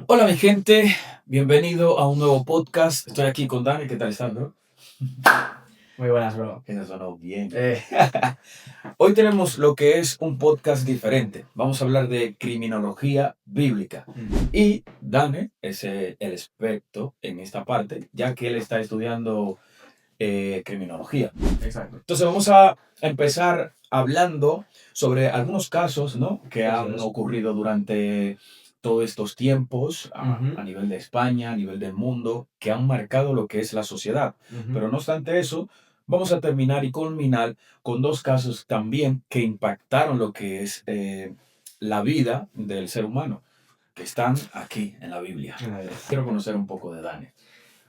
Hola mi gente, bienvenido a un nuevo podcast. Estoy aquí con Dani, ¿qué tal estás, bro? Muy buenas, bro. Eso sonó bien. Hoy tenemos lo que es un podcast diferente. Vamos a hablar de criminología bíblica. Y Dani es el experto en esta parte, ya que él está estudiando criminología. Exacto. Entonces vamos a empezar hablando sobre algunos casos, ¿no?, que Eso han es. ocurrido durante todos estos tiempos Ujú. a nivel de España, a nivel del mundo, que han marcado lo que es la sociedad. Ujú. Pero no obstante eso, vamos a terminar y culminar con dos casos también que impactaron lo que es la vida del ser humano, que están aquí en la Biblia. Quiero conocer un poco de Dani.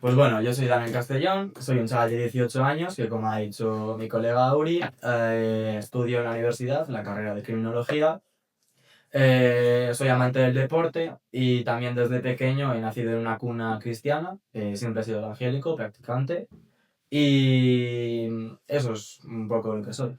Pues bueno, yo soy Daniel Castellón, soy un chaval de 18 años que, como ha dicho mi colega Uri, estudio en la universidad, la carrera de criminología. Soy amante del deporte y también desde pequeño he nacido en una cuna cristiana, siempre he sido evangélico, practicante, y eso es un poco lo que soy.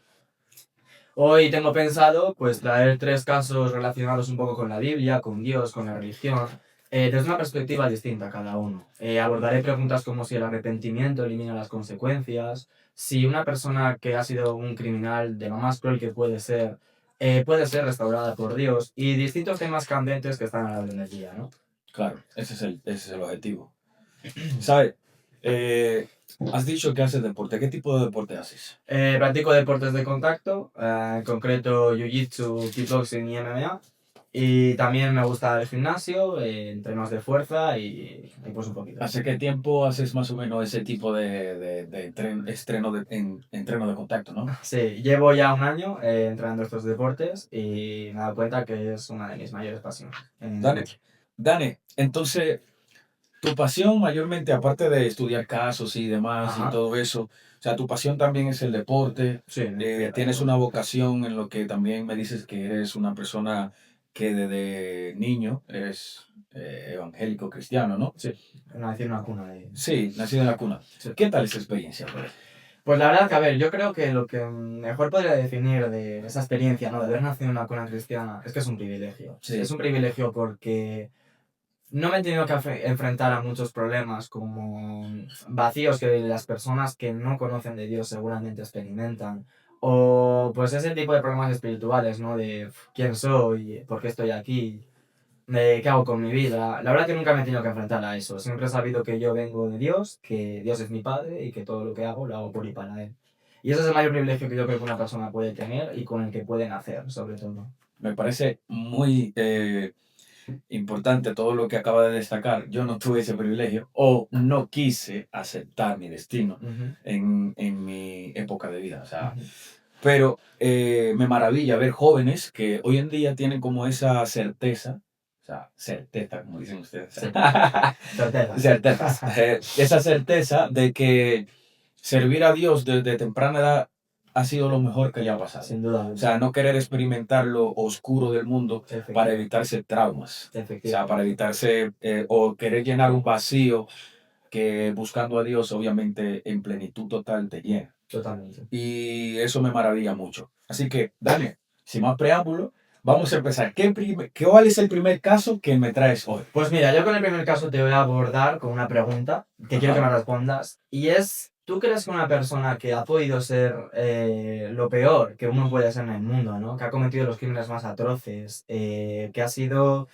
Hoy tengo pensado pues traer tres casos relacionados un poco con la Biblia, con Dios, con la religión, desde una perspectiva distinta cada uno. Abordaré preguntas como si el arrepentimiento elimina las consecuencias, si una persona que ha sido un criminal de lo más cruel que puede ser restaurada por Dios, y distintos temas candentes que están a la orden del día, ¿no? Claro, ese es el objetivo. ¿Sabes? Has dicho que haces deporte. ¿Qué tipo de deporte haces? Practico deportes de contacto, en concreto Jiu-Jitsu, Kickboxing y MMA. Y también me gusta el gimnasio, entrenos de fuerza y pues un poquito. ¿Hace qué tiempo haces más o menos ese tipo de entreno de contacto, no? Sí, llevo ya un año entrenando estos deportes y me he dado cuenta que es una de mis mayores pasiones. Dane, entonces, tu pasión mayormente, aparte de estudiar casos y demás y Ajá. todo eso, o sea, tu pasión también es el deporte. Sí, Tienes una vocación en lo que también me dices que eres una persona que desde niño eres evangélico cristiano, ¿no? sí, nací en una cuna de... Sí, nacido en la cuna. Sí. ¿Qué tal esa experiencia, bro? Pues la verdad que, a ver, yo creo que lo que mejor podría definir de esa experiencia, ¿no?, de haber nacido en una cuna cristiana, es que es un privilegio. Sí. Es un privilegio porque no me he tenido que enfrentar a muchos problemas como vacíos que las personas que no conocen de Dios seguramente experimentan. O pues ese tipo de problemas espirituales, ¿no? De quién soy, por qué estoy aquí, de qué hago con mi vida. La verdad que nunca me he tenido que enfrentar a eso. Siempre he sabido que yo vengo de Dios, que Dios es mi Padre y que todo lo que hago lo hago por y para Él. Y ese es el mayor privilegio que yo creo que una persona puede tener y con el que puede nacer, sobre todo. Me parece muy importante todo lo que acaba de destacar. Yo no tuve ese privilegio o no quise aceptar mi destino Ujú. en mi época de vida. O sea, Ujú. pero me maravilla ver jóvenes que hoy en día tienen como esa certeza, o sea, certeza, como dicen ustedes. Sí. Certeza. Certezas. Esa certeza de que servir a Dios desde temprana edad ha sido lo mejor que le ha pasado. Sin duda. O sea, no querer experimentar lo oscuro del mundo para evitarse traumas. O sea, para evitarse o querer llenar un vacío que buscando a Dios, obviamente, en plenitud total te llena. Totalmente. Y eso me maravilla mucho. Así que, Daniel, sin más preámbulo, vamos a empezar. ¿Cuál es el primer caso que me traes hoy? Pues mira, yo con el primer caso te voy a abordar con una pregunta que quiero que me respondas. Y es, ¿tú crees que una persona que ha podido ser lo peor que uno puede ser en el mundo, ¿no?, que ha cometido los crímenes más atroces, que ha sido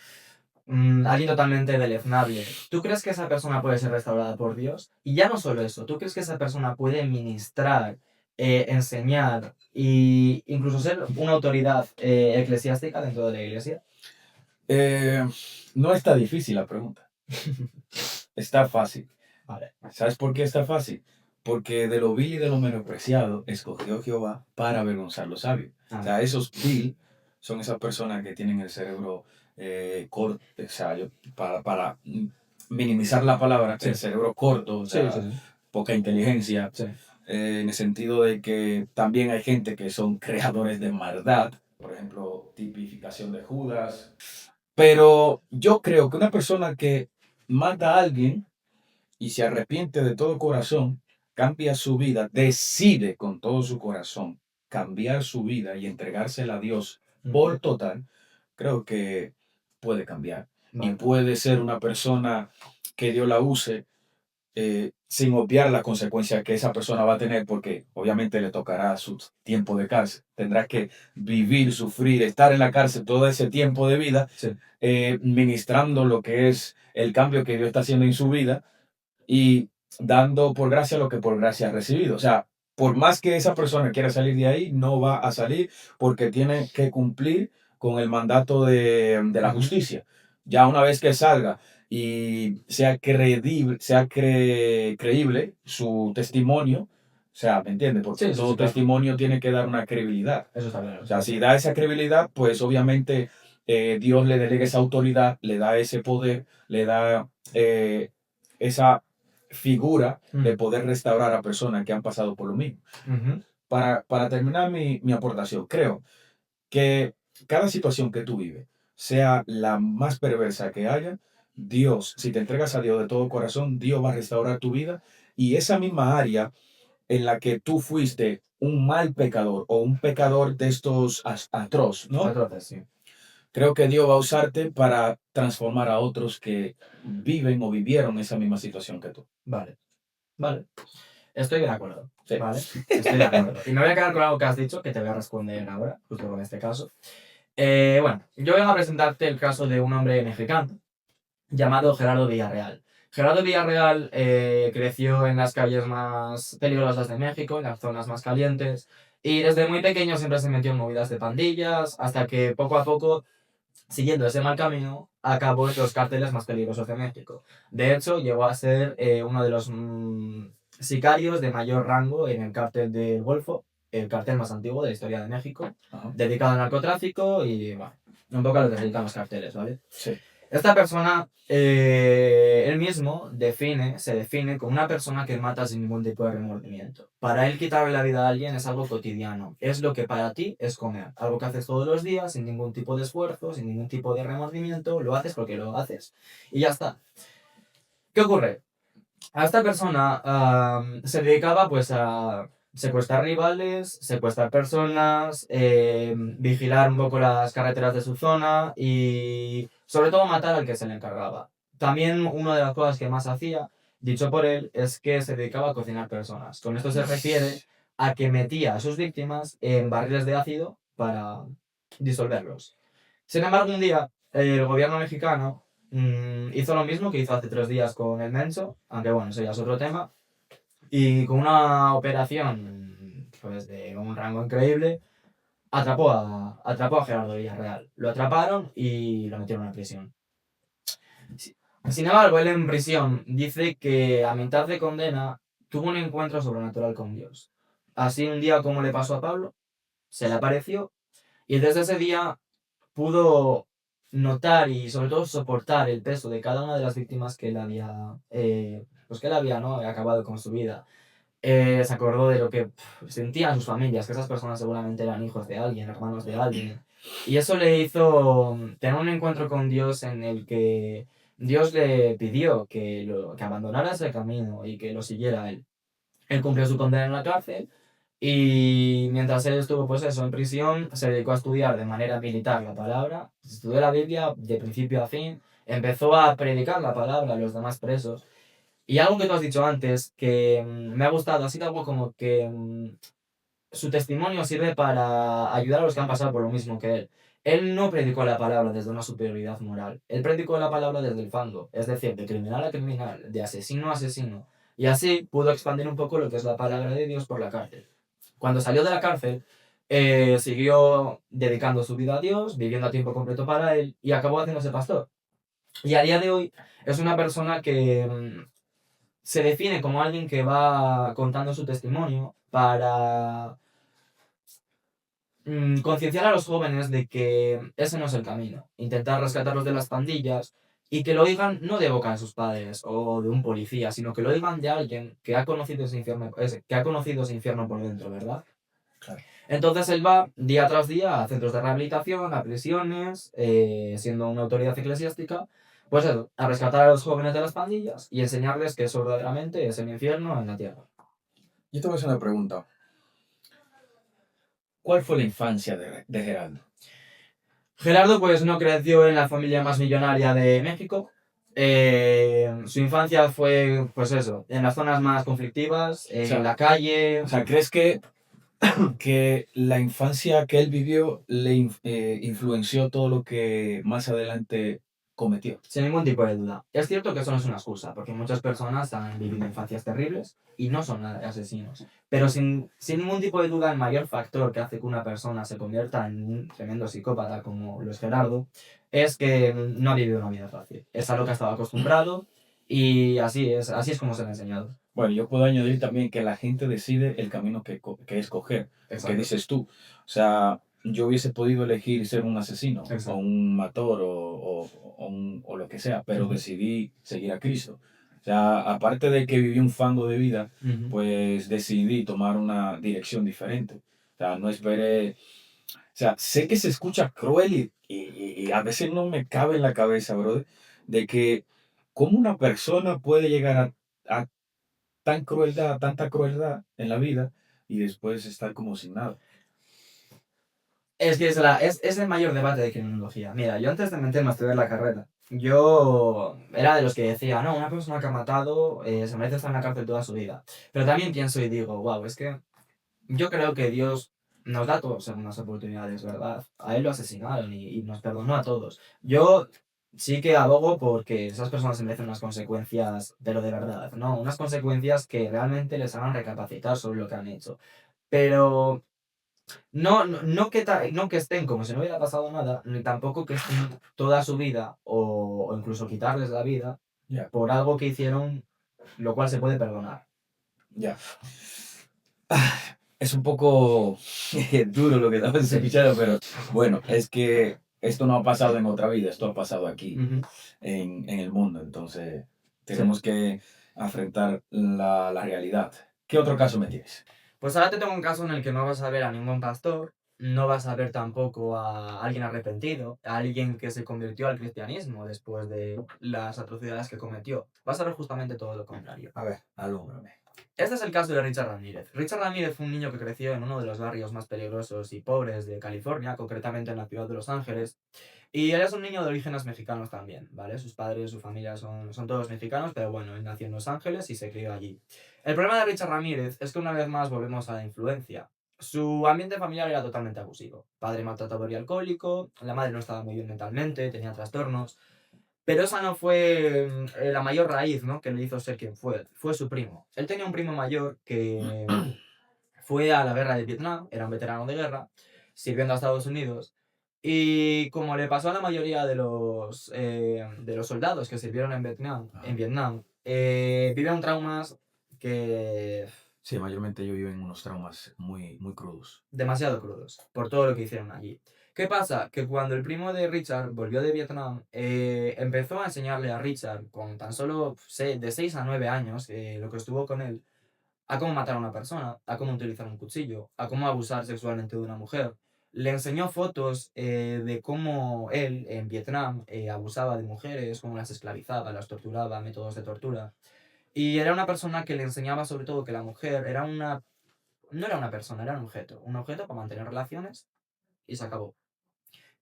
alguien totalmente deleznable, ¿tú crees que esa persona puede ser restaurada por Dios? Y ya no solo eso, ¿tú crees que esa persona puede ministrar, enseñar e incluso ser una autoridad eclesiástica dentro de la iglesia? No está difícil la pregunta. Está fácil. Vale. ¿Sabes por qué está fácil? Porque de lo vil y de lo menospreciado escogió Jehová para avergonzar los sabios. O sea, esos vil son esas personas que tienen el cerebro corto, o sea, para minimizar la palabra, el cerebro corto, o sea, poca inteligencia, en el sentido de que también hay gente que son creadores de maldad, por ejemplo, tipificación de Judas. Pero yo creo que una persona que mata a alguien y se arrepiente de todo corazón, cambia su vida, decide con todo su corazón cambiar su vida y entregársela a Dios por total, creo que puede cambiar. y puede ser una persona que Dios la use sin obviar las consecuencias que esa persona va a tener, porque obviamente le tocará su tiempo de cárcel. Tendrá que vivir, sufrir, estar en la cárcel todo ese tiempo de vida, Sí. Ministrando lo que es el cambio que Dios está haciendo en su vida y dando por gracia lo que por gracia ha recibido. O sea, por más que esa persona quiera salir de ahí, no va a salir porque tiene que cumplir con el mandato de la justicia. Ya una vez que salga y sea creíble, creíble su testimonio, o sea, ¿me entiendes? Porque Sí, todo claro. testimonio tiene que dar una credibilidad. Eso está claro. O sea, si da esa credibilidad, pues obviamente Dios le delega esa autoridad, le da ese poder, le da esa figura de poder restaurar a personas que han pasado por lo mismo. Para terminar mi aportación, creo que cada situación que tú vives, sea la más perversa que haya, Dios, si te entregas a Dios de todo corazón, Dios va a restaurar tu vida y esa misma área en la que tú fuiste un mal pecador o un pecador de estos atroz, ¿no? Atroces, sí. Creo que Dios va a usarte para transformar a otros que viven o vivieron esa misma situación que tú. Vale. Estoy de acuerdo. Sí. Vale. Estoy de acuerdo. Y me voy a quedar con algo que has dicho, que te voy a responder ahora, justo con este caso. Bueno, yo vengo a presentarte el caso de un hombre mexicano llamado Gerardo Villarreal. Gerardo Villarreal creció en las calles más peligrosas de México, en las zonas más calientes, y desde muy pequeño siempre se metió en movidas de pandillas, hasta que poco a poco, siguiendo ese mal camino, acabó en los cárteles más peligrosos de México. De hecho, llegó a ser uno de los sicarios de mayor rango en el cártel del Golfo, el cártel más antiguo de la historia de México, dedicado al narcotráfico y, bueno, un poco a lo que se dedican los carteles, ¿vale? Sí. Esta persona, él mismo se define como una persona que mata sin ningún tipo de remordimiento. Para él quitarle la vida a alguien es algo cotidiano. Es lo que para ti es comer. Algo que haces todos los días sin ningún tipo de esfuerzo, sin ningún tipo de remordimiento. Lo haces porque lo haces. Y ya está. ¿Qué ocurre? A esta persona se dedicaba pues a secuestrar rivales, secuestrar personas, vigilar un poco las carreteras de su zona y sobre todo matar al que se le encargaba. También una de las cosas que más hacía, dicho por él, es que se dedicaba a cocinar personas. Con esto se refiere a que metía a sus víctimas en barriles de ácido para disolverlos. Sin embargo, un día el gobierno mexicano hizo lo mismo que hizo hace 3 días con el Menso, aunque bueno, eso ya es otro tema, y con una operación pues, de un rango increíble, atrapó a Gerardo Villarreal. Lo atraparon y lo metieron a prisión. Sin embargo, él en prisión dice que a mitad de condena tuvo un encuentro sobrenatural con Dios. Así un día como le pasó a Pablo, se le apareció y desde ese día pudo notar y sobre todo soportar el peso de cada una de las víctimas que él había, ¿no? acabado con su vida. Se acordó de lo que sentían sus familias, que esas personas seguramente eran hijos de alguien, hermanos de alguien. Y eso le hizo tener un encuentro con Dios en el que Dios le pidió que abandonara ese camino y que lo siguiera a él. Él cumplió su condena en la cárcel y mientras él estuvo pues eso, en prisión, se dedicó a estudiar de manera militar la palabra, estudió la Biblia de principio a fin, empezó a predicar la palabra a los demás presos. Y algo que tú has dicho antes, que me ha gustado, ha sido algo como que su testimonio sirve para ayudar a los que han pasado por lo mismo que él. Él no predicó la palabra desde una superioridad moral, él predicó la palabra desde el fango, es decir, de criminal a criminal, de asesino a asesino. Y así pudo expandir un poco lo que es la palabra de Dios por la cárcel. Cuando salió de la cárcel, siguió dedicando su vida a Dios, viviendo a tiempo completo para él, y acabó haciéndose pastor. Y a día de hoy es una persona que se define como alguien que va contando su testimonio para concienciar a los jóvenes de que ese no es el camino. Intentar rescatarlos de las pandillas y que lo oigan no de boca de sus padres o de un policía, sino que lo oigan de alguien que ha conocido ese infierno por dentro, ¿verdad? Claro. Entonces él va día tras día a centros de rehabilitación, a prisiones, siendo una autoridad eclesiástica, pues eso, a rescatar a los jóvenes de las pandillas y enseñarles que eso verdaderamente es el infierno en la tierra. Yo te voy a hacer una pregunta. ¿Cuál fue la infancia de Gerardo? Gerardo pues no creció en la familia más millonaria de México. Su infancia fue, pues eso, en las zonas más conflictivas, en la calle. O sea, ¿crees que la infancia que él vivió le influenció todo lo que más adelante cometió? Sin ningún tipo de duda. Es cierto que eso no es una excusa, porque muchas personas han vivido infancias terribles y no son nada de asesinos. Pero sin ningún tipo de duda, el mayor factor que hace que una persona se convierta en un tremendo psicópata como lo es Gerardo es que no ha vivido una vida fácil. Es a lo que ha estado acostumbrado y así es como se le ha enseñado. Bueno, yo puedo añadir también que la gente decide el camino que escoger, que Exacto. dices tú. O sea, yo hubiese podido elegir ser un asesino Exacto. o un matador o lo que sea, pero Ujú. decidí seguir a Cristo. O sea, aparte de que viví un fango de vida, Ujú. pues decidí tomar una dirección diferente. O sea, no esperé. O sea, sé que se escucha cruel y a veces no me cabe en la cabeza, brother, de que cómo una persona puede llegar a tanta crueldad en la vida y después estar como sin nada. Es que es el mayor debate de criminología. Mira, yo antes de meterme a estudiar la carrera, yo era de los que decía, no, una persona que ha matado se merece estar en la cárcel toda su vida. Pero también pienso y digo, wow, es que yo creo que Dios nos da a todos segundas oportunidades, ¿verdad? A él lo asesinaron y nos perdonó a todos. Yo sí que abogo porque esas personas se merecen unas consecuencias, pero de verdad, ¿no? Unas consecuencias que realmente les hagan recapacitar sobre lo que han hecho. Pero no que estén como si no hubiera pasado nada, ni tampoco que estén toda su vida o incluso quitarles la vida Ya, por algo que hicieron, lo cual se puede perdonar. ya. Es un poco duro lo que estamos Sí. escuchando, pero bueno, es que esto no ha pasado en otra vida, esto ha pasado aquí, Ujú. en el mundo. Entonces, tenemos que afrontar la realidad. ¿Qué otro caso me tienes? Pues ahora te tengo un caso en el que no vas a ver a ningún pastor, no vas a ver tampoco a alguien arrepentido, a alguien que se convirtió al cristianismo después de las atrocidades que cometió. Vas a ver justamente todo lo contrario. A ver, alúmbrame. Este es el caso de Richard Ramírez. Richard Ramírez fue un niño que creció en uno de los barrios más peligrosos y pobres de California, concretamente en la ciudad de Los Ángeles. Y él es un niño de orígenes mexicanos también, ¿vale? Sus padres, su familia son todos mexicanos, pero bueno, él nació en Los Ángeles y se crió allí. El problema de Richard Ramírez es que una vez más volvemos a la influencia. Su ambiente familiar era totalmente abusivo. Padre maltratador y alcohólico, la madre no estaba muy bien mentalmente, tenía trastornos. Pero esa no fue la mayor raíz, ¿no?, que le hizo ser quien fue. Fue su primo. Él tenía un primo mayor que fue a la guerra de Vietnam, era un veterano de guerra, sirviendo a Estados Unidos. Y como le pasó a la mayoría de los soldados que sirvieron en Vietnam vivieron traumas que Sí, mayormente yo vivo en unos traumas muy, muy crudos. demasiado crudos por todo lo que hicieron allí. ¿Qué pasa? Que cuando el primo de Richard volvió de Vietnam, empezó a enseñarle a Richard, con tan solo de 6 a 9 años, lo que estuvo con él, a cómo matar a una persona, a cómo utilizar un cuchillo, a cómo abusar sexualmente de una mujer. Le enseñó fotos de cómo él en Vietnam abusaba de mujeres, cómo las esclavizaba, las torturaba, métodos de tortura. Y era una persona que le enseñaba sobre todo que la mujer no era una persona, era un objeto para mantener relaciones y se acabó. O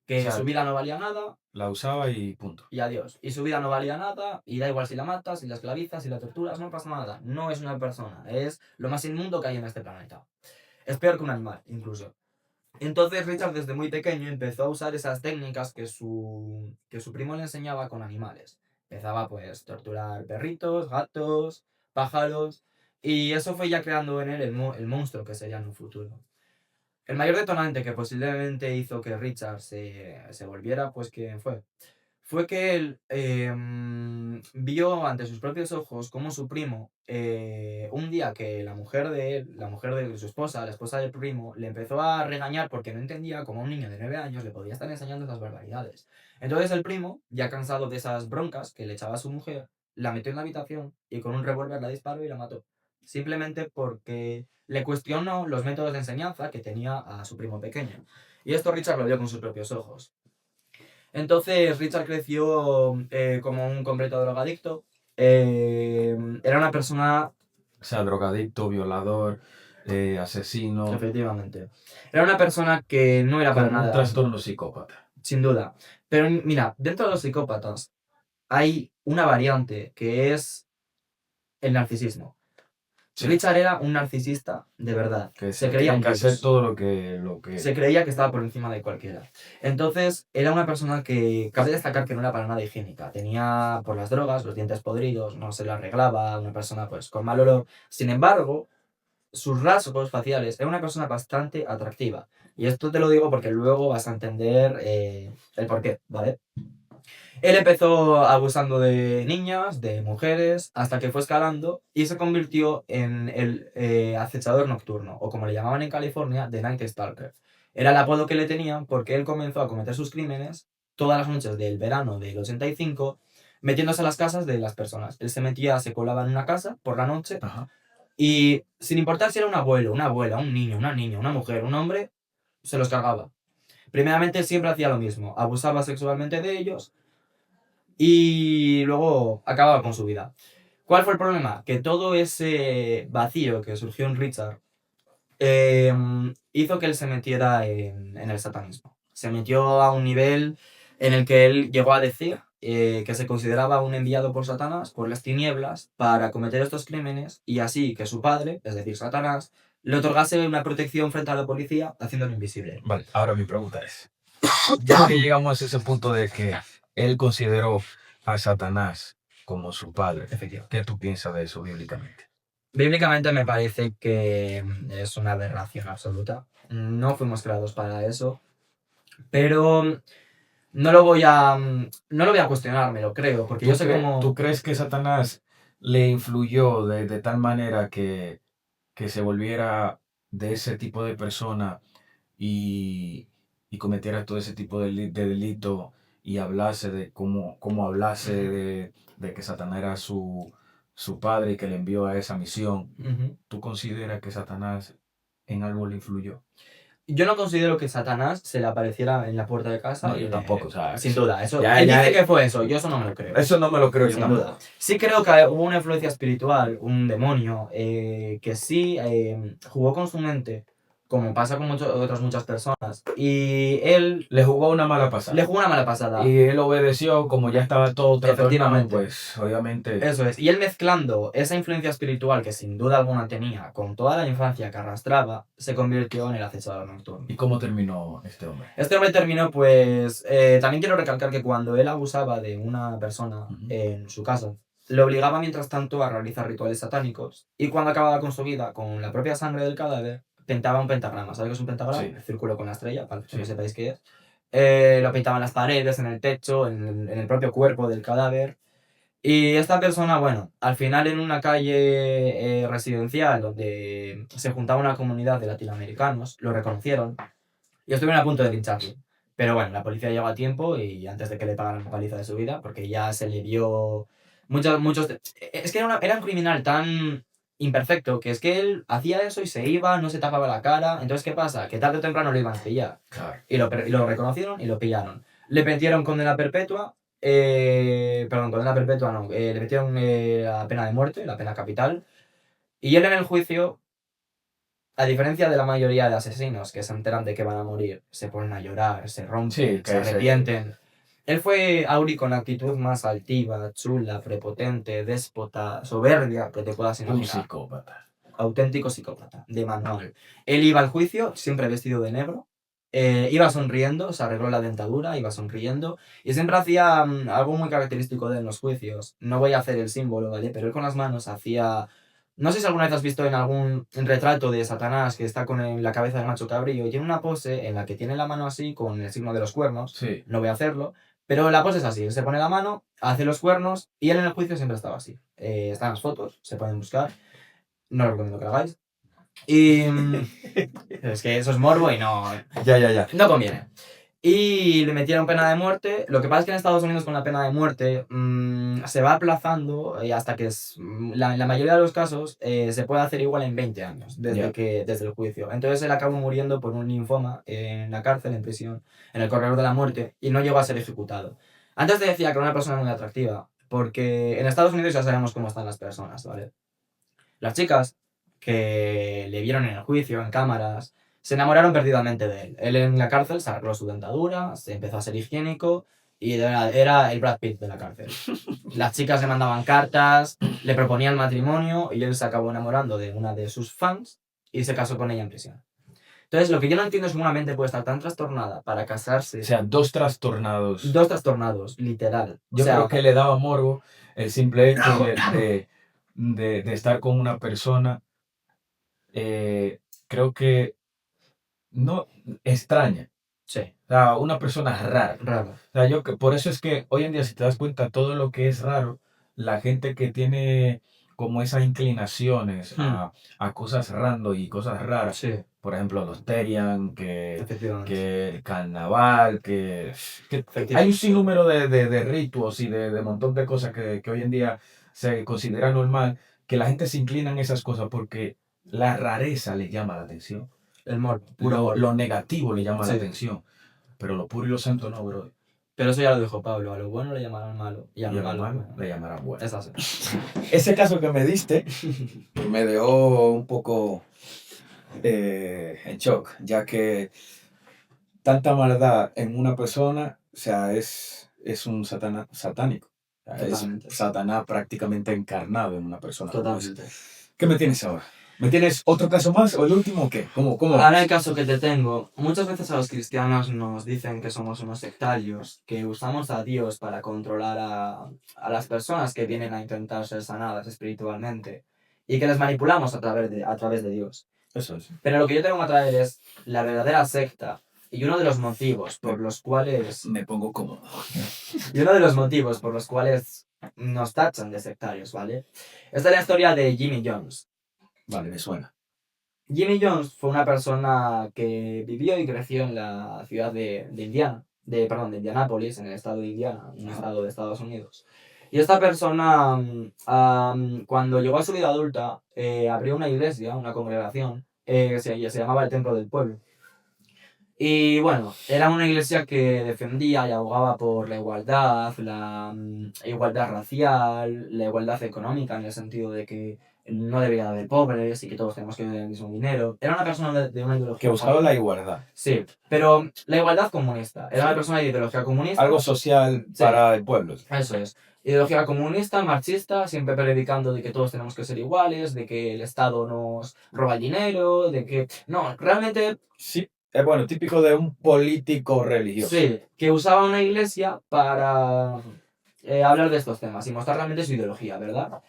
Que sea, su vida no valía nada la usaba y punto. y adiós. Y su vida no valía nada y da igual si la matas, si la esclavizas, si la torturas, no pasa nada. No es una persona, es lo más inmundo que hay en este planeta. Es peor que un animal, incluso. Entonces Richard desde muy pequeño empezó a usar esas técnicas que su primo le enseñaba con animales. Empezaba pues torturar perritos, gatos, pájaros y eso fue ya creando en él el monstruo que sería en un futuro. El mayor detonante que posiblemente hizo que Richard se volviera pues quien fue que él vio ante sus propios ojos cómo su primo, un día que la mujer de él, la mujer de su esposa, la esposa del primo, le empezó a regañar porque no entendía cómo a un niño de 9 años le podía estar enseñando esas barbaridades. Entonces el primo, ya cansado de esas broncas que le echaba a su mujer, la metió en la habitación y con un revólver la disparó y la mató. Simplemente porque le cuestionó los métodos de enseñanza que tenía a su primo pequeño. Y esto Richard lo vio con sus propios ojos. Entonces Richard creció como un completo drogadicto. Era una persona... O sea, drogadicto, violador, asesino, Efectivamente. Era una persona que no era con para un nada... trastorno psicópata. sin duda. Pero mira, dentro de los psicópatas hay una variante que es el narcisismo. Sí. Richard era un narcisista de verdad. Que se creía un que hacer dios. todo lo que... Se creía que estaba por encima de cualquiera. Entonces, era una persona que cabe destacar que no era para nada higiénica. Tenía por las drogas, los dientes podridos, no se lo arreglaba, una persona pues con mal olor. Sin embargo, sus rasgos faciales era una persona bastante atractiva. Y esto te lo digo porque luego vas a entender el porqué, ¿vale? Él empezó abusando de niñas, de mujeres, hasta que fue escalando y se convirtió en el acechador nocturno, o como le llamaban en California, The Night Stalker. Era el apodo que le tenían porque él comenzó a cometer sus crímenes todas las noches del verano del 85, metiéndose a las casas de las personas. Él se metía, se colaba en una casa por la noche. Ajá. Y sin importar si era un abuelo, una abuela, un niño, una niña, una mujer, un hombre, se los cargaba. Primeramente él siempre hacía lo mismo, abusaba sexualmente de ellos y luego acababa con su vida. ¿Cuál fue el problema? Que todo ese vacío que surgió en Richard hizo que él se metiera en el satanismo. Se metió a un nivel en el que él llegó a decir que se consideraba un enviado por Satanás, por las tinieblas, para cometer estos crímenes y así que su padre, es decir, Satanás, le otorgase una protección frente a la policía, haciéndolo invisible. Vale, ahora mi pregunta es, ya que llegamos a ese punto de que él consideró a Satanás como su padre, Efectivamente. ¿qué tú piensas de eso bíblicamente? Bíblicamente me parece que es una aberración absoluta. No fuimos creados para eso, pero no lo voy a cuestionar, me lo creo, porque yo sé cómo... ¿Tú crees que Satanás le influyó de tal manera que se volviera de ese tipo de persona y cometiera todo ese tipo de delito y hablase de cómo hablase de que Satanás era su padre y que le envió a esa misión? ¿Tú consideras que Satanás en algo le influyó? Yo no considero que Satanás se le apareciera en la puerta de casa. No, yo tampoco, o sea, sin duda. Eso, ya- él ya- dice que fue eso, yo eso no me lo creo. Eso no me lo creo yo Sin tampoco. duda. Sí creo que hubo una influencia espiritual, un demonio, que sí jugó con su mente, como pasa con otras muchas personas. Y él Le jugó una mala pasada. le jugó una mala pasada. Y él obedeció, como ya estaba todo trastornado, Efectivamente. pues obviamente... Eso es. Y él mezclando esa influencia espiritual que sin duda alguna tenía con toda la infancia que arrastraba, se convirtió en el acechador nocturno. ¿Y cómo terminó este hombre? Este hombre terminó, pues... también quiero recalcar que cuando él abusaba de una persona en su casa, le obligaba mientras tanto a realizar rituales satánicos. Y cuando acababa con su vida, con la propia sangre del cadáver, pintaba un pentagrama. ¿Sabes qué es un pentagrama? Sí. El círculo con la estrella, para que no Sí. sepáis qué es. Lo pintaba en las paredes, en el techo, en el propio cuerpo del cadáver. Y esta persona, bueno, al final en una calle residencial donde se juntaba una comunidad de latinoamericanos, lo reconocieron y estuvieron a punto de lincharlo. Pero bueno, la policía llegó a tiempo y antes de que le pagaran la paliza de su vida, porque ya se le vio muchos... Es que era un criminal tan imperfecto que es que él hacía eso y se iba, no se tapaba la cara. Entonces, ¿qué pasa? Que tarde o temprano lo iban a pillar. Claro. Y lo reconocieron y lo pillaron. Le metieron condena perpetua. Perdón, condena perpetua no. Le metieron la pena de muerte, la pena capital. Y él en el juicio, a diferencia de la mayoría de asesinos que se enteran de que van a morir, se ponen a llorar, se rompen, Sí, se arrepienten. Él fue Auri con la actitud más altiva, chula, prepotente, déspota, soberbia que te puedas Un imaginar. psicópata. Auténtico psicópata, de manual. Él iba al juicio siempre vestido de negro, iba sonriendo, se arregló la dentadura, iba sonriendo y siempre hacía algo muy característico de él en los juicios. No voy a hacer el símbolo, ¿vale? Pero él con las manos hacía... No sé si alguna vez has visto en algún retrato de Satanás que está con la cabeza del macho cabrío y tiene una pose en la que tiene la mano así con el signo de los cuernos. Sí. No voy a hacerlo, pero la pose es así. Él se pone la mano, hace los cuernos y él en el juicio siempre estaba así. Están las fotos, se pueden buscar. No os recomiendo que lo hagáis. Y es que eso es morbo y no conviene. Y le metieron pena de muerte. Lo que pasa es que en Estados Unidos con la pena de muerte se va aplazando hasta que la mayoría de los casos se puede hacer igual en 20 años desde el juicio. Entonces él acabó muriendo por un linfoma en la cárcel, en prisión, en el corredor de la muerte y no llegó a ser ejecutado. Antes te decía que era una persona muy atractiva porque en Estados Unidos ya sabemos cómo están las personas, ¿vale? Las chicas que le vieron en el juicio, en cámaras, Se enamoraron perdidamente de él. Él en la cárcel se arregló su dentadura, se empezó a ser higiénico y era el Brad Pitt de la cárcel. Las chicas le mandaban cartas, le proponían matrimonio y él se acabó enamorando de una de sus fans y se casó con ella en prisión. Entonces, lo que yo no entiendo es cómo una mente puede estar tan trastornada para casarse. O sea, dos trastornados. Dos trastornados, literal. Yo creo que le daba morbo el simple hecho de estar con una persona, creo que no extraña. Sí. O sea, una persona rara. Raro. O sea, por eso es que hoy en día, si te das cuenta, todo lo que es raro, la gente que tiene como esas inclinaciones a cosas random y cosas raras, Sí. por ejemplo, los Terian, que Efectivamente. el carnaval, que hay un sinnúmero de ritos y de montón de cosas que hoy en día se considera normal, que la gente se inclina en esas cosas porque la rareza le llama la atención. El morbo. Lo negativo le llama Sí. la atención. Pero lo puro y lo santo no, bro. Pero eso ya lo dijo Pablo. A lo bueno le llamarán malo. Y a lo malo le llamarán bueno. Es así. Ese caso que me diste me dejó un poco en shock, ya que tanta maldad en una persona, o sea, es un satánico. O sea, es Satanás prácticamente encarnado en una persona. Totalmente. ¿Qué me tienes ahora? ¿Me tienes otro caso más o el último o qué? ¿Cómo? Ahora el caso que te tengo. Muchas veces a los cristianos nos dicen que somos unos sectarios, que usamos a Dios para controlar a las personas que vienen a intentar ser sanadas espiritualmente y que les manipulamos a través de Dios. Eso es. Pero lo que yo tengo a traer es la verdadera secta y uno de los motivos por los cuales... Me pongo cómodo. Y uno de los motivos por los cuales nos tachan de sectarios, ¿vale? Esta es la historia de Jimmy Jones. Vale, me suena. Jimmy Jones fue una persona que vivió y creció en la ciudad de Indianápolis, en el estado de Indiana, un estado de Estados Unidos. Y esta persona, cuando llegó a su vida adulta, abrió una iglesia, una congregación, se llamaba el Templo del Pueblo. Y bueno, era una iglesia que defendía y abogaba por la igualdad racial, la igualdad económica, en el sentido de que no debería haber pobres y que todos tenemos que tener el mismo dinero. Era una persona de una ideología... Que buscaba la igualdad. Sí, pero la igualdad comunista. Era una persona de ideología comunista. Algo social para el pueblo. Eso es. Ideología comunista, marxista, siempre predicando de que todos tenemos que ser iguales, de que el Estado nos roba el dinero, de que... No, realmente... Sí, es bueno, típico de un político religioso. Sí, que usaba una iglesia para hablar de estos temas y mostrar realmente su ideología, ¿verdad?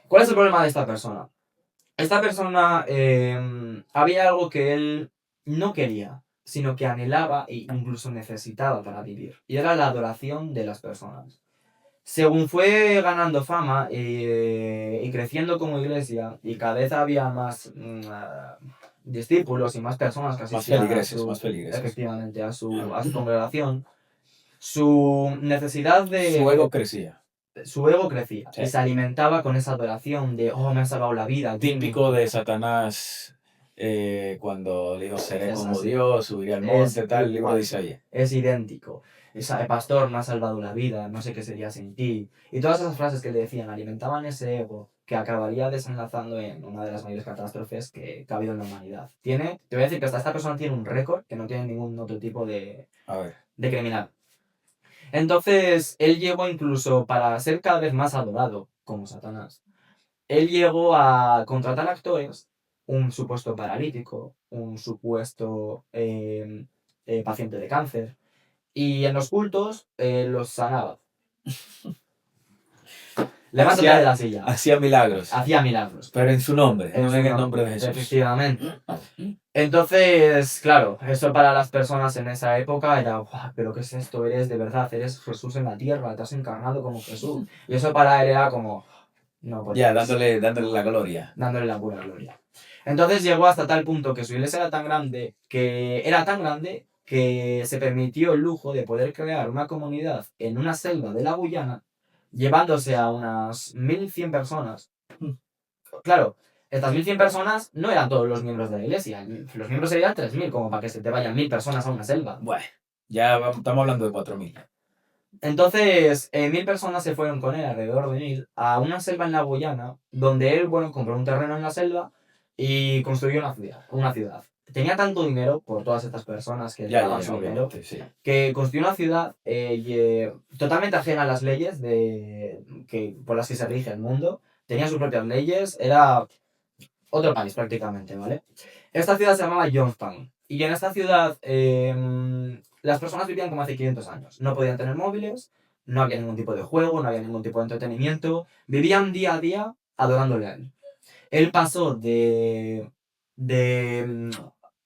¿Cuál es el problema de esta persona? Esta persona había algo que él no quería, sino que anhelaba e incluso necesitaba para vivir. Y era la adoración de las personas. Según fue ganando fama y creciendo como iglesia, y cada vez había más discípulos y más personas que asistían más feligreses. Efectivamente, a su congregación, su necesidad de... Su ego crecía. Su ego crecía y se alimentaba con esa adoración de, oh, me ha salvado la vida. Típico de Satanás cuando dijo, seré como Dios, subiré al monte, tal, el libro dice ahí. Es idéntico. El pastor me ha salvado la vida, no sé qué sería sin ti. Y todas esas frases que le decían alimentaban ese ego que acabaría desenlazando en una de las mayores catástrofes que ha habido en la humanidad. Te voy a decir que hasta esta persona tiene un récord que no tiene ningún otro tipo de criminal. Entonces, él llegó incluso para ser cada vez más adorado como Satanás. Él llegó a contratar actores, un supuesto paralítico, un supuesto paciente de cáncer, y en los cultos los sanaba. Levántate de la silla. Hacía milagros. Hacía milagros. Pero en su nombre, no en el nombre de Jesús. Efectivamente. Entonces, claro, eso para las personas en esa época era, pero ¿qué es esto? Eres de verdad, eres Jesús en la tierra, te has encarnado como Jesús. Y eso para él era como, no, pues, ya, dándole la gloria. Dándole la pura gloria. Entonces llegó hasta tal punto que su iglesia era tan grande que se permitió el lujo de poder crear una comunidad en una selva de la Guyana, llevándose a unas 1100 personas. Claro, estas 1100 personas no eran todos los miembros de la iglesia. Los miembros serían 3000, como para que se te vayan 1000 personas a una selva. Bueno, ya estamos hablando de 4000. Entonces, 1000 personas se fueron con él, alrededor de 1000, a una selva en la Guyana, donde él, compró un terreno en la selva y construyó una ciudad. tenía tanto dinero por todas estas personas que le daban su dinero, obviamente, sí. que construyó una ciudad totalmente ajena a las leyes por las que se rige el mundo. Tenía sus propias leyes, era otro país prácticamente, ¿vale? Esta ciudad se llamaba Youngstown. Y en esta ciudad las personas vivían como hace 500 años. No podían tener móviles, no había ningún tipo de juego, no había ningún tipo de entretenimiento. Vivían día a día adorándole a él. Él pasó de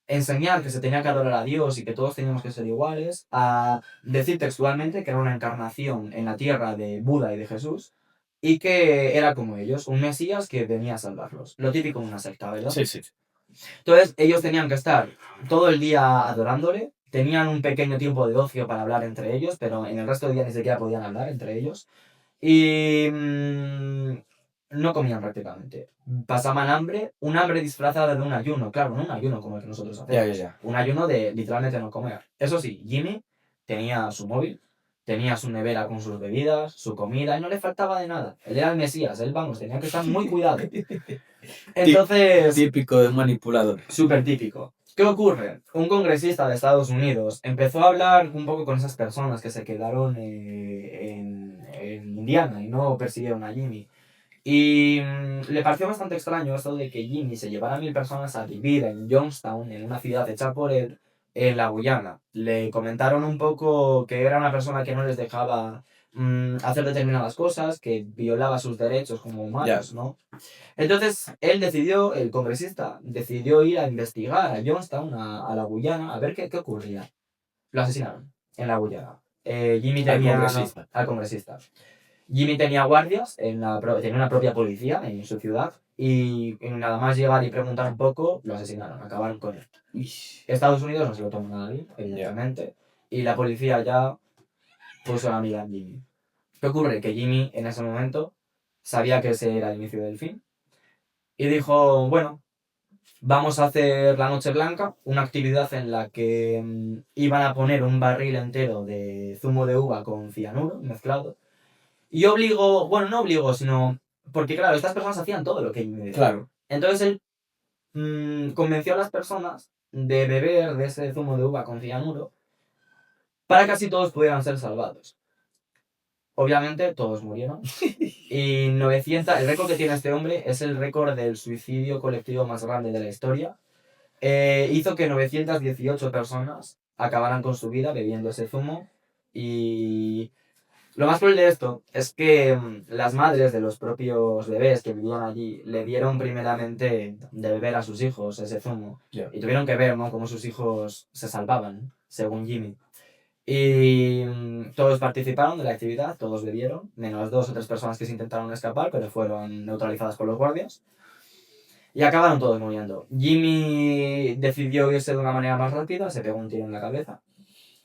enseñar que se tenía que adorar a Dios y que todos teníamos que ser iguales, a decir textualmente que era una encarnación en la tierra de Buda y de Jesús, y que era como ellos, un Mesías que venía a salvarlos. Lo típico en una secta, ¿verdad? Sí, sí. Entonces ellos tenían que estar todo el día adorándole, tenían un pequeño tiempo de ocio para hablar entre ellos, pero en el resto del día ni siquiera podían hablar entre ellos. Y no comían prácticamente. Pasaban hambre, un hambre disfrazada de un ayuno, claro, no un ayuno como el que nosotros hacemos. Ya. Un ayuno de literalmente no comer. Eso sí, Jimmy tenía su móvil, tenía su nevera con sus bebidas, su comida, y no le faltaba de nada. Él era el Mesías, él, vamos, tenía que estar muy cuidado. Entonces, Típico de un manipulador. súper típico. ¿Qué ocurre? Un congresista de Estados Unidos empezó a hablar un poco con esas personas que se quedaron en Indiana y no persiguieron a Jimmy. Y le pareció bastante extraño esto de que Jimmy se llevara a 1000 personas a vivir en Youngstown, en una ciudad hecha por él, en la Guyana. Le comentaron un poco que era una persona que no les dejaba hacer determinadas cosas, que violaba sus derechos como humanos, ¿no? Entonces, el congresista, decidió ir a investigar a Johnstown, a la Guyana, a ver qué ocurría. Lo asesinaron en la Guyana. Jimmy tenía... congresista. Al congresista. Jimmy tenía guardias, tenía una propia policía en su ciudad, y nada más llegar y preguntar un poco, lo asesinaron, acabaron con él. Estados Unidos no se lo tomó nada bien, evidentemente, y la policía ya puso la mira en Jimmy. ¿Qué ocurre? Que Jimmy en ese momento sabía que ese era el inicio del fin, y dijo, bueno, vamos a hacer la Noche Blanca, una actividad en la que iban a poner un barril entero de zumo de uva con cianuro mezclado. Y obligó, bueno, no obligó, sino porque claro, estas personas hacían todo lo que Jimmy decía. Claro. Entonces él convenció a las personas de beber de ese zumo de uva con cianuro para que así todos pudieran ser salvados. Obviamente todos murieron. Y 900, el récord que tiene este hombre es el récord del suicidio colectivo más grande de la historia. Hizo que 918 personas acabaran con su vida bebiendo ese zumo. Y lo más cruel de esto es que las madres de los propios bebés que vivían allí le dieron primeramente de beber a sus hijos ese zumo. Yeah. Y tuvieron que ver, ¿no?, cómo sus hijos se salvaban, según Jimmy. Y todos participaron de la actividad, todos bebieron, menos 2 o 3 personas que se intentaron escapar, pero fueron neutralizadas por los guardias. Y acabaron todos muriendo. Jimmy decidió irse de una manera más rápida, se pegó un tiro en la cabeza.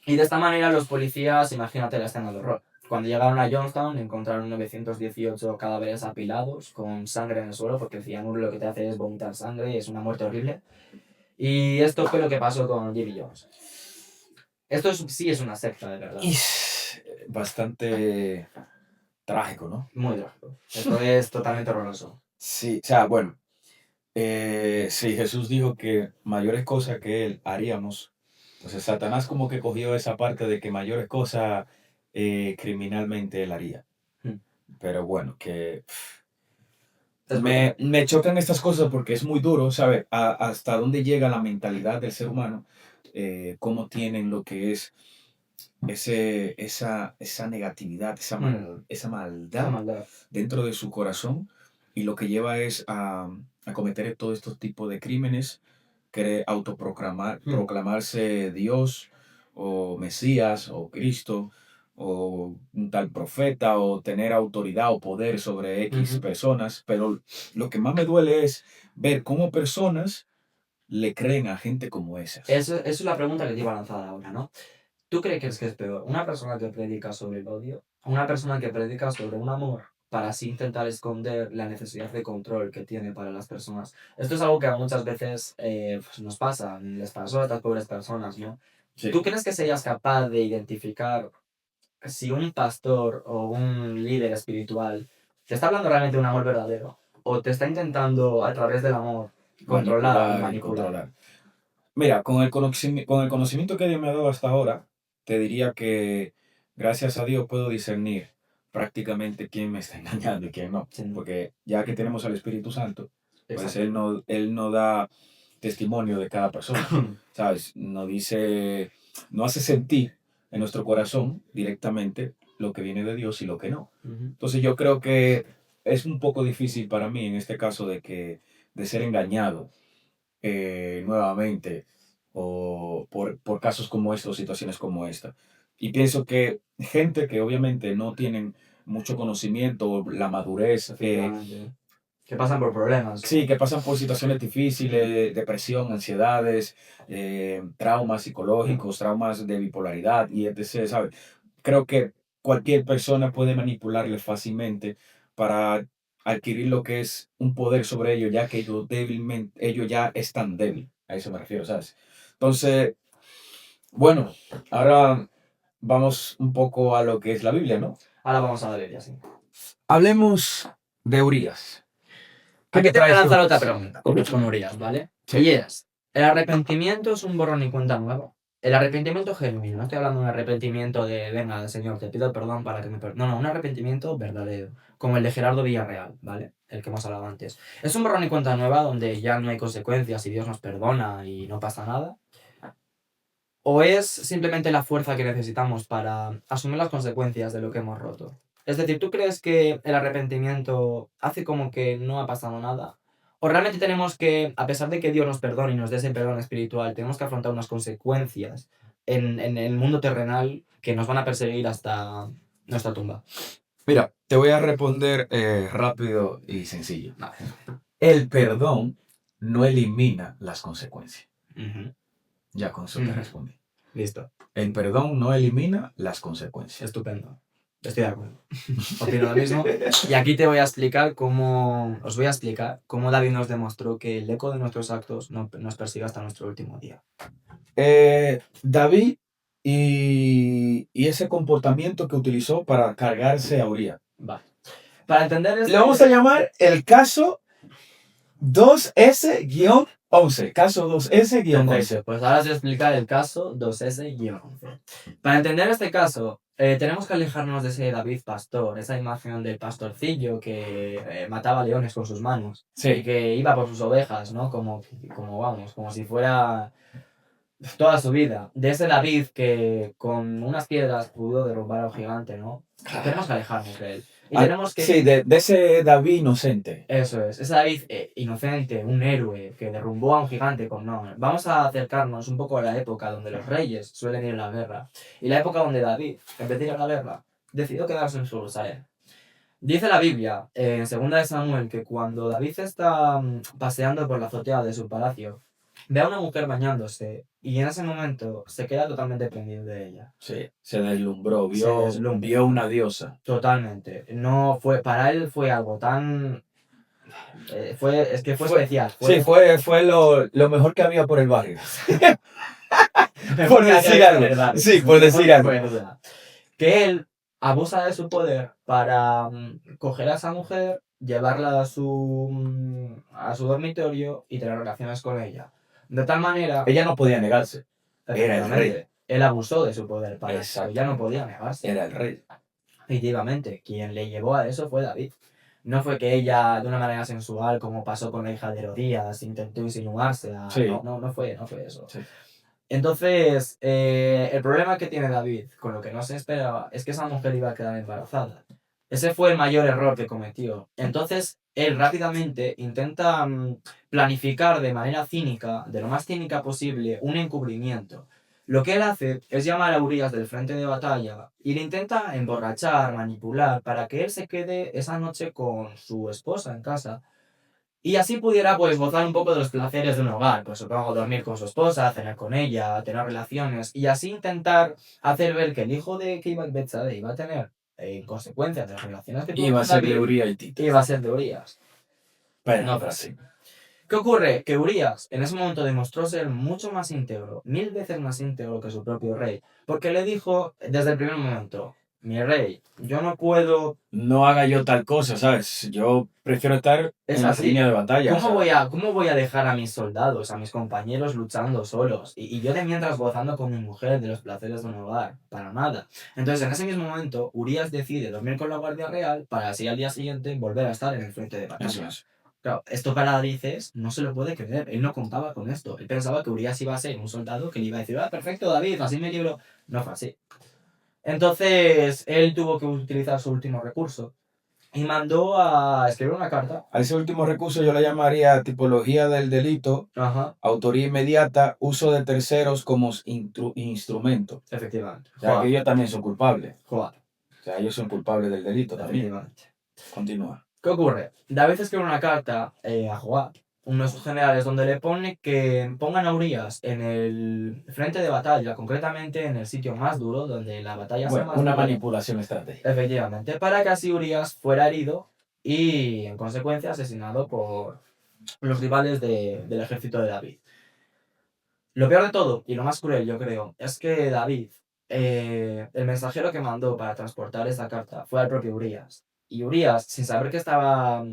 Y de esta manera los policías, imagínate la escena de horror. Cuando llegaron a Johnstown encontraron 918 cadáveres apilados con sangre en el suelo, porque el cianuro lo que te hace es vomitar sangre y es una muerte horrible. Y esto fue lo que pasó con Jimmy Jones. Esto sí es una secta, de verdad. Bastante trágico, ¿no? Muy trágico. Esto es totalmente horroroso. Sí, o sea, bueno. Sí, Jesús dijo que mayores cosas que él haríamos. Entonces Satanás como que cogió esa parte de que mayores cosas criminalmente él haría. Pero bueno, que me chocan estas cosas porque es muy duro, ¿sabes? Hasta dónde llega la mentalidad del ser humano, cómo tienen lo que es esa negatividad, esa maldad dentro de su corazón, y lo que lleva es a cometer todos estos tipos de crímenes, proclamarse Dios o Mesías o Cristo o un tal profeta o tener autoridad o poder sobre X personas, pero lo que más me duele es ver cómo personas le creen a gente como esas. Eso es la pregunta que te iba a lanzar ahora, ¿no? ¿Tú crees que es peor una persona que predica sobre el odio o una persona que predica sobre un amor para así intentar esconder la necesidad de control que tiene para las personas? Esto es algo que muchas veces pues nos pasa, les pasó a estas pobres personas, ¿no? Sí. ¿Tú crees que serías capaz de identificar si un pastor o un líder espiritual te está hablando realmente de un amor verdadero o te está intentando a través del amor controlar y manipular? Mira, con el conocimiento que Dios me ha dado hasta ahora, te diría que gracias a Dios puedo discernir prácticamente quién me está engañando y quién no. Sí. Porque ya que tenemos al Espíritu Santo, pues Exacto. él no da testimonio de cada persona, ¿sabes? No dice, no hace sentir en nuestro corazón directamente lo que viene de Dios y lo que no. Entonces yo creo que es un poco difícil para mí en este caso de ser engañado nuevamente o por casos como estos, situaciones como esta. Y pienso que gente que obviamente no tienen mucho conocimiento, la madurez, Efectivamente. Que pasan por problemas. sí, que pasan por situaciones difíciles, depresión, ansiedades, traumas psicológicos, traumas de bipolaridad y etc., ¿sabes? Creo que cualquier persona puede manipularle fácilmente para adquirir lo que es un poder sobre ellos, ya que ellos ya están débiles. A eso me refiero, ¿sabes? Entonces, bueno, ahora vamos un poco a lo que es la Biblia, ¿no? Ahora vamos a la Biblia, sí. Hablemos de Urias. Aquí te voy a lanzar otra pregunta con Urias, ¿vale? Sí. Y es, ¿el arrepentimiento es un borrón y cuenta nueva? El arrepentimiento genuino, no estoy hablando de un arrepentimiento de, venga, Señor, te pido perdón para que me perdones. No, no, un arrepentimiento verdadero, como el de Gerardo Villarreal, ¿vale? El que hemos hablado antes. ¿Es un borrón y cuenta nueva donde ya no hay consecuencias y Dios nos perdona y no pasa nada? ¿O es simplemente la fuerza que necesitamos para asumir las consecuencias de lo que hemos roto? Es decir, ¿tú crees que el arrepentimiento hace como que no ha pasado nada? ¿O realmente tenemos que, a pesar de que Dios nos perdone y nos dé ese perdón espiritual, tenemos que afrontar unas consecuencias en el mundo terrenal que nos van a perseguir hasta nuestra tumba? Mira, te voy a responder rápido y sencillo. Vale. El perdón no elimina las consecuencias. Ujú. Ya con eso te respondí. Listo. El perdón no elimina las consecuencias. Estupendo. Estoy de acuerdo. Opino lo mismo. Y aquí te voy a explicar os voy a explicar cómo David nos demostró que el eco de nuestros actos nos persigue hasta nuestro último día. David y ese comportamiento que utilizó para cargarse a Uría. Vale. Para entender esto... Le vamos a llamar el caso 2S-11. Caso 2S-11. Perfecto, pues ahora os voy a explicar el caso 2S-11. Para entender este caso, tenemos que alejarnos de ese David pastor, esa imagen del pastorcillo que mataba leones con sus manos. Sí. Y que iba por sus ovejas, ¿no? Como si fuera toda su vida. De ese David que con unas piedras pudo derrumbar a un gigante, ¿no? Tenemos que alejarnos de él. Y tenemos que... Sí, de ese David inocente. Eso es, ese David inocente, un héroe que derrumbó a un gigante con no. Vamos a acercarnos un poco a la época donde los reyes suelen ir a la guerra. Y la época donde David, en vez de ir a la guerra, decidió quedarse en Jerusalén. Dice la Biblia, en 2 de Samuel, que cuando David está paseando por la azotea de su palacio, ve a una mujer bañándose y en ese momento se queda totalmente prendido de ella. Sí, se deslumbró, vio una diosa. Totalmente. No fue, para él fue algo tan... fue especial. Sí, fue lo mejor que había por el barrio. Por decir algo. Sí, por decir algo. Que él abusa de su poder para coger a esa mujer, llevarla a su dormitorio y tener relaciones con ella. De tal manera... Ella no podía negarse. Era el rey. Él abusó de su poder para eso. Ella no podía negarse. Era el rey. Efectivamente, quien le llevó a eso fue David. No fue que ella, de una manera sensual, como pasó con la hija de Herodías, intentó insinuarse a... Sí. No fue eso. Sí. Entonces, el problema que tiene David, con lo que no se esperaba, es que esa mujer iba a quedar embarazada. Ese fue el mayor error que cometió. Entonces, él rápidamente intenta planificar de manera cínica, de lo más cínica posible, un encubrimiento. Lo que él hace es llamar a Urias del frente de batalla y le intenta emborrachar, manipular, para que él se quede esa noche con su esposa en casa. Y así pudiera, pues, gozar un poco de los placeres de un hogar. Pues supongo dormir con su esposa, cenar con ella, tener relaciones. Y así intentar hacer ver que el hijo de Betsabé iba a tener, en consecuencia de las relaciones que tuvo Iba a con ser David, de Uría y Tito. iba a ser de Urias. Pero No, pero sí. ¿Qué ocurre? Que Urias en ese momento demostró ser mucho más íntegro, 1000 veces más íntegro que su propio rey. Porque le dijo desde el primer momento, mi rey, yo no puedo... No haga yo tal cosa, ¿sabes? Yo prefiero estar Es en la así. línea de batalla. ¿Cómo ¿sabes? cómo voy a dejar a mis soldados, a mis compañeros luchando solos? Y yo de mientras gozando con mi mujer de los placeres de un hogar. Para nada. Entonces, en ese mismo momento, Urias decide dormir con la Guardia Real para así al día siguiente volver a estar en el frente de Eso batalla. es. Claro, esto para David no se lo puede creer. Él no contaba con esto. Él pensaba que Urias iba a ser un soldado que le iba a decir, perfecto, David, así me libro. No fue así. Entonces, él tuvo que utilizar su último recurso y mandó a escribir una carta. A ese último recurso yo le llamaría tipología del delito, Ajá, autoría inmediata, uso de terceros como instrumento. efectivamente. O sea, que ellos también son culpables. Joder, O sea, ellos son culpables del delito también. efectivamente. Continúa. ¿Qué ocurre? David escribe una carta a Joab, uno de sus generales, donde le pone que pongan a Urias en el frente de batalla, concretamente en el sitio más duro, donde la batalla sea Bueno, más una dura. manipulación estratégica. Efectivamente, para que así Urias fuera herido y, en consecuencia, asesinado por los rivales del ejército de David. Lo peor de todo, y lo más cruel, yo creo, es que David, el mensajero que mandó para transportar esa carta, fue al propio Urias. Y Urias, sin saber que estaba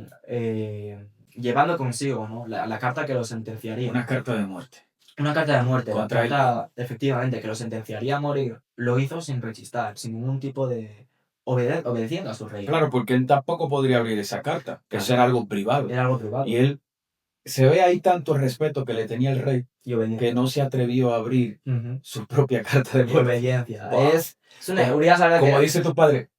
llevando consigo, ¿no? La carta que lo sentenciaría. Una carta de muerte. Una carta de muerte, la Contra él carta, efectivamente, que lo sentenciaría a morir, lo hizo sin rechistar, sin ningún tipo de... obedeciendo a su rey. Claro, porque él tampoco podría abrir esa carta, que Claro. eso era algo privado. Era algo privado. Y él, se ve ahí tanto respeto que le tenía el rey, Y obediencia. que no se atrevió a abrir Ujú. su propia carta de Y muerte. obediencia. Wow. Es una... Urias, la verdad Como que... dice tu padre,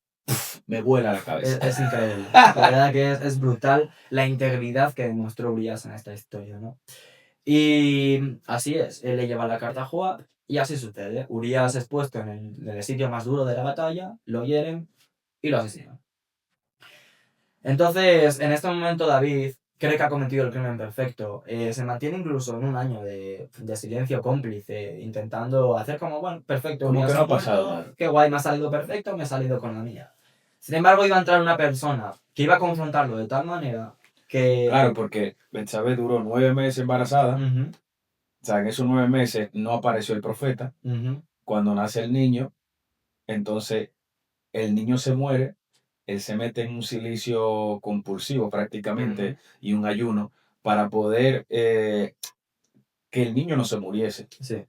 me vuela la cabeza. Es increíble. La verdad que es brutal la integridad que demostró Urias en esta historia, ¿no? Y así es, él le lleva la carta a Joab y así sucede. Urias es puesto en el sitio más duro de la batalla, lo hieren y lo asesinan. Entonces, en este momento David cree que ha cometido el crimen perfecto. Se mantiene incluso en un año de silencio cómplice, intentando hacer como, bueno, perfecto. Como Urias que no ha muerto, pasado nada. qué guay, me ha salido perfecto, me he salido con la mía. Sin embargo, iba a entrar una persona que iba a confrontarlo de tal manera que... Claro, porque Betsabé duró 9 meses embarazada. Ujú, O sea, en esos 9 meses no apareció el profeta. ujú, Cuando nace el niño, entonces el niño se muere, él se mete en un silicio compulsivo prácticamente ujú. y un ayuno para poder que el niño no se muriese. Sí.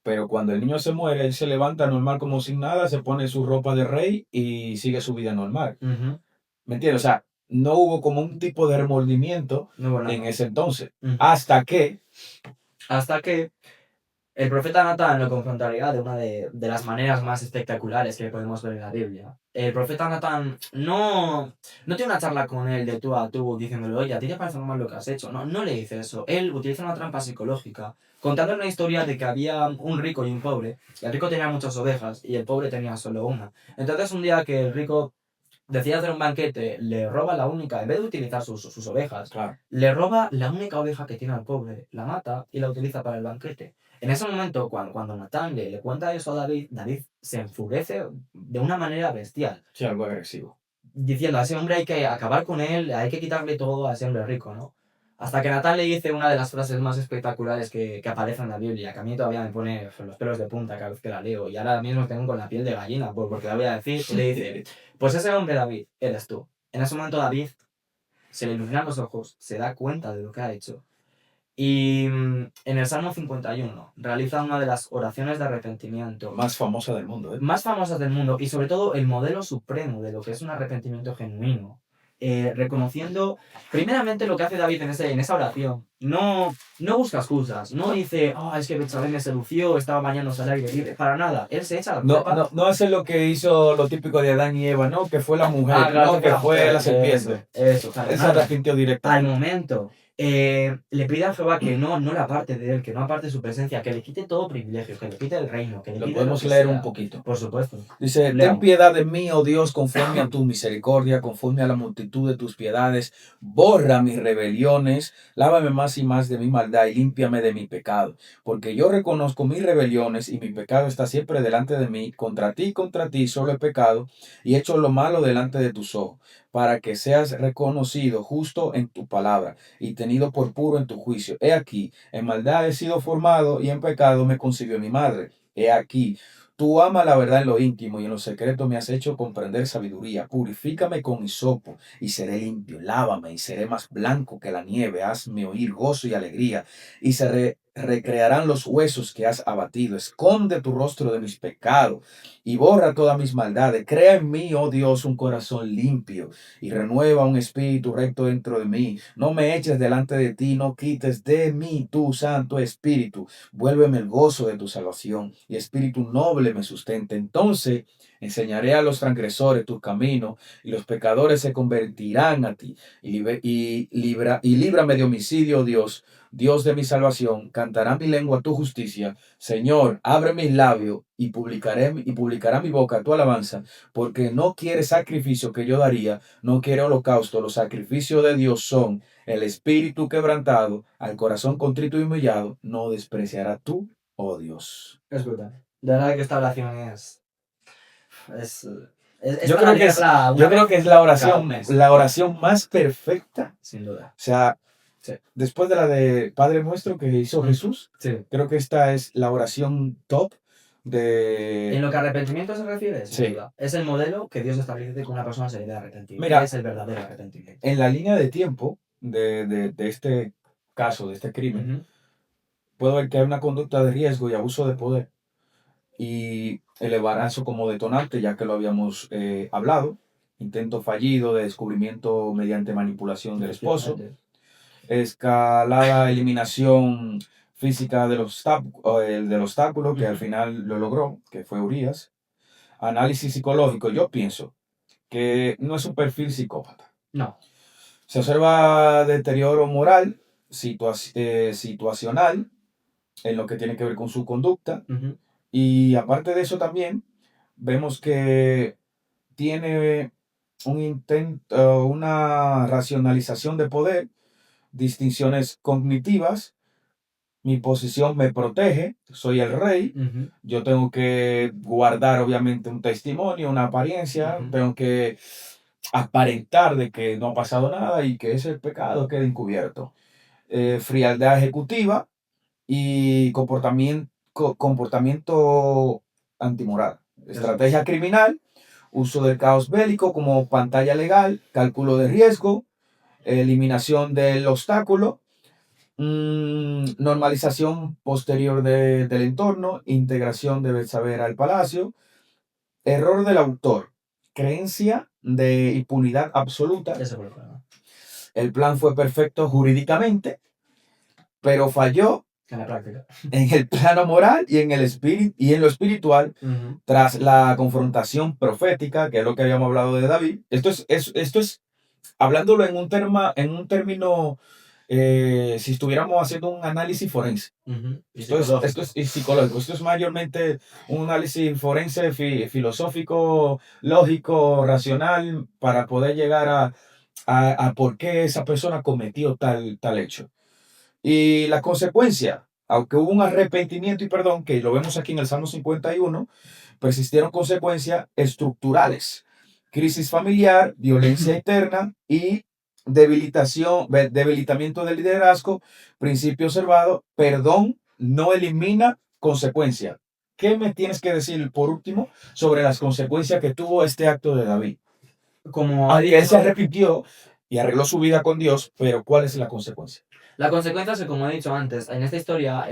Pero cuando el niño se muere, él se levanta normal como sin nada, se pone su ropa de rey y sigue su vida normal. Ujú. ¿Me entiendes? O sea, no hubo como un tipo de remordimiento No, bueno, en no. ese entonces. Ujú. Hasta que, Hasta que el profeta Natán lo confrontaría de una de las maneras más espectaculares que podemos ver en la Biblia. El profeta Natán no tiene una charla con él de tú a tú diciéndole, oye, ¿a ti te parece mal lo que has hecho? No, no le dice eso. Él utiliza una trampa psicológica, contando una historia de que había un rico y un pobre. El rico tenía muchas ovejas y el pobre tenía solo una. Entonces un día que el rico decide hacer un banquete, le roba la única, en vez de utilizar sus ovejas, claro, le roba la única oveja que tiene al pobre, la mata y la utiliza para el banquete. En ese momento, cuando Natán le cuenta eso a David, David se enfurece de una manera bestial, sí, algo agresivo. diciendo a ese hombre hay que acabar con él, hay que quitarle todo a ese hombre rico, ¿no? Hasta que Natán le dice una de las frases más espectaculares que aparece en la Biblia, que a mí todavía me pone los pelos de punta cada vez que la leo, y ahora mismo tengo con la piel de gallina, porque la voy a decir, y le dice, pues ese hombre David, eres tú. En ese momento David se le iluminan los ojos, se da cuenta de lo que ha hecho, y en el Salmo 51 realiza una de las oraciones de arrepentimiento Más famosa del mundo, ¿eh? más famosas del mundo y sobre todo el modelo supremo de lo que es un arrepentimiento genuino. Reconociendo primeramente lo que hace David en esa oración. No busca excusas, no dice, es que Betsabé me sedució, estaba bañándose al aire libre, para nada. Él se echa la No, culpa. no hace lo que hizo lo típico de Adán y Eva, ¿no? Que fue la mujer, Claro, ¿no? Que fue la serpiente. Eso, para Él se nada. arrepintió directo. Al momento, le pide a Jehová que no la aparte de él, que no aparte su presencia, que le quite todo privilegio, que le quite el reino, que le Lo quite podemos que leer sea. un poquito. Por supuesto. Dice, Leo. ten piedad de mí, oh Dios, conforme a tu misericordia, conforme a la multitud de tus piedades. Borra mis rebeliones, lávame más y más de mi maldad y límpiame de mi pecado. Porque yo reconozco mis rebeliones y mi pecado está siempre delante de mí. Contra ti solo he pecado y he hecho lo malo delante de tus ojos, para que seas reconocido justo en tu palabra y tenido por puro en tu juicio. He aquí, en maldad he sido formado y en pecado me concibió mi madre. He aquí, Tú amas la verdad en lo íntimo y en lo secreto me has hecho comprender sabiduría. Purifícame con hisopo y seré limpio. Lávame y seré más blanco que la nieve. Hazme oír gozo y alegría y recrearán los huesos que has abatido. Esconde tu rostro de mis pecados y borra todas mis maldades. Crea en mí, oh Dios, un corazón limpio y renueva un espíritu recto dentro de mí. No me eches delante de ti, no quites de mí tu Santo Espíritu. Vuélveme el gozo de tu salvación y espíritu noble me sustente. Entonces enseñaré a los transgresores tu camino y los pecadores se convertirán a ti. Y líbrame de homicidio, oh Dios, Dios de mi salvación. Cantará mi lengua tu justicia. Señor, abre mis labios y publicará mi boca tu alabanza, porque no quiere sacrificio que yo daría, no quiere holocausto. Los sacrificios de Dios son el espíritu quebrantado, al corazón contrito y humillado, no despreciará tú, oh Dios. Es brutal. De verdad que esta oración es, Yo creo que es la oración más perfecta. Sin duda. O sea, sí. Después de la de Padre Nuestro que hizo Jesús, sí. Creo que esta es la oración top de... En lo que arrepentimiento se refiere, sin duda. Es el modelo que Dios establece que una persona se debe arrepentir. Mira, es el verdadero arrepentimiento. En la línea de tiempo de este caso, de este crimen, puedo ver que hay una conducta de riesgo y abuso de poder. Y elevará eso como detonante, ya que lo habíamos hablado. Intento fallido de descubrimiento mediante manipulación del esposo. Escalada, eliminación física del obstáculo, que al final lo logró, que fue Urias. Análisis psicológico, yo pienso que no es un perfil psicópata. No. Se observa deterioro moral, situacional, en lo que tiene que ver con su conducta. Y aparte de eso también, vemos que tiene un intento, una racionalización de poder, distinciones cognitivas. Mi posición me protege, soy el rey, yo tengo que guardar obviamente un testimonio, una apariencia, tengo que aparentar de que no ha pasado nada y que ese pecado quede encubierto. Frialdad ejecutiva y comportamiento antimoral. Estrategia criminal, uso del caos bélico como pantalla legal, cálculo de riesgo, eliminación del obstáculo, normalización posterior del entorno, integración de saber al palacio, error del autor, creencia de impunidad absoluta. El plan fue perfecto jurídicamente, pero falló en la práctica, en el plano moral y en el espíritu y en lo espiritual, tras la confrontación profética, que es lo que habíamos hablado de David. Esto es hablándolo en un término, si estuviéramos haciendo un análisis forense. Esto es psicológico. Esto es mayormente un análisis forense, filosófico, lógico, racional, para poder llegar a por qué esa persona cometió tal hecho. Y la consecuencia, aunque hubo un arrepentimiento y perdón, que lo vemos aquí en el Salmo 51, persistieron consecuencias estructurales: crisis familiar, violencia interna y debilitamiento del liderazgo. Principio observado: perdón no elimina consecuencias. ¿Qué me tienes que decir por último sobre las consecuencias que tuvo este acto de David? Como él se arrepintió y arregló su vida con Dios, pero ¿cuál es la consecuencia? La consecuencia es que, como he dicho antes, en esta historia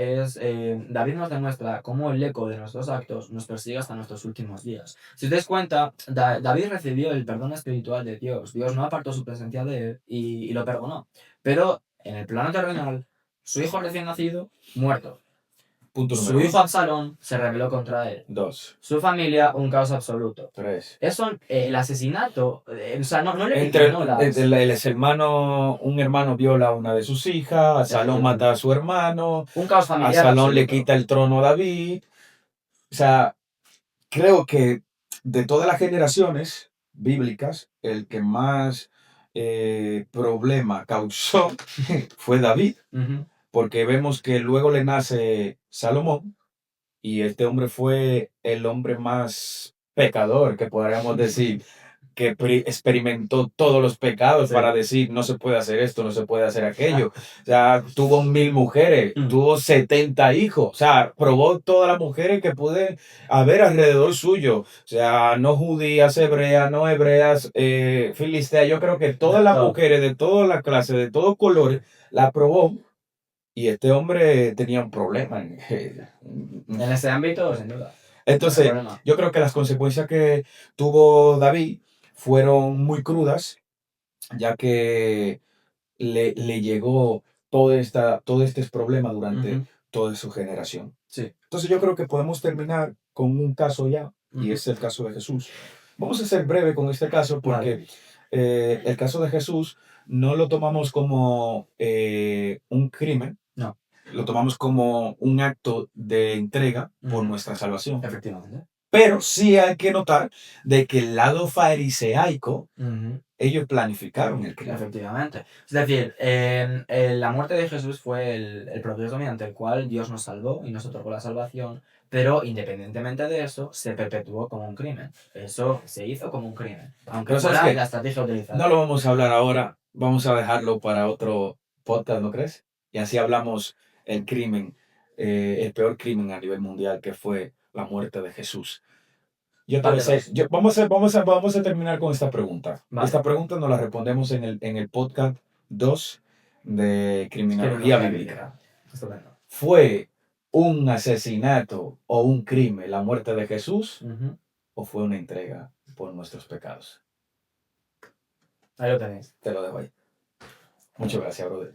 David nos demuestra cómo el eco de nuestros actos nos persigue hasta nuestros últimos días. Si os dais cuenta, David recibió el perdón espiritual de Dios. Dios no apartó su presencia de él y lo perdonó. Pero en el plano terrenal, su hijo recién nacido, muerto. Su hijo Absalón se rebeló contra él. 2. Su familia, un caos absoluto. 3. Eso, el asesinato, o sea, no le un hermano viola a una de sus hijas, Absalón mata a su hermano, un caos familiar Absalón absoluto. le quita el trono a David. O sea, creo que de todas las generaciones bíblicas, el que más problema causó fue David. Porque vemos que luego le nace Salomón y este hombre fue el hombre más pecador, que podríamos decir, que experimentó todos los pecados Sí. para decir no se puede hacer esto, no se puede hacer aquello. O sea, tuvo 1000 mujeres, tuvo 70 hijos. O sea, probó todas las mujeres que puede haber alrededor suyo. O sea, no judías, hebreas, no hebreas, filisteas. Yo creo que todas las mujeres de todas las clases, de todos colores, la probó. Y este hombre tenía un problema. En ese ámbito, sin duda. Entonces, yo creo que las consecuencias que tuvo David fueron muy crudas, ya que le llegó todo este problema durante toda su generación. Sí. Entonces, yo creo que podemos terminar con un caso ya, y es el caso de Jesús. Vamos a ser breve con este caso porque el caso de Jesús no lo tomamos como un crimen. No. Lo tomamos como un acto de entrega por nuestra salvación. Efectivamente. Pero sí hay que notar de que el lado fariseaico, ellos planificaron el crimen. Efectivamente. Es decir, la muerte de Jesús fue el proceso mediante el cual Dios nos salvó y nos otorgó la salvación, pero independientemente de eso, se perpetuó como un crimen. Eso se hizo como un crimen. Aunque Pero fuera la estrategia utilizada. No lo vamos a hablar ahora, vamos a dejarlo para otro podcast, ¿no crees? Y así hablamos el crimen, el peor crimen a nivel mundial, que fue la muerte de Jesús. Vamos a terminar con esta pregunta. Vale. Esta pregunta nos la respondemos en el podcast 2 de Criminología Bíblica. Estupendo. ¿Fue un asesinato o un crimen la muerte de Jesús? ¿O fue una entrega por nuestros pecados? Ahí lo tenéis. Te lo dejo ahí. Muchas gracias, brother.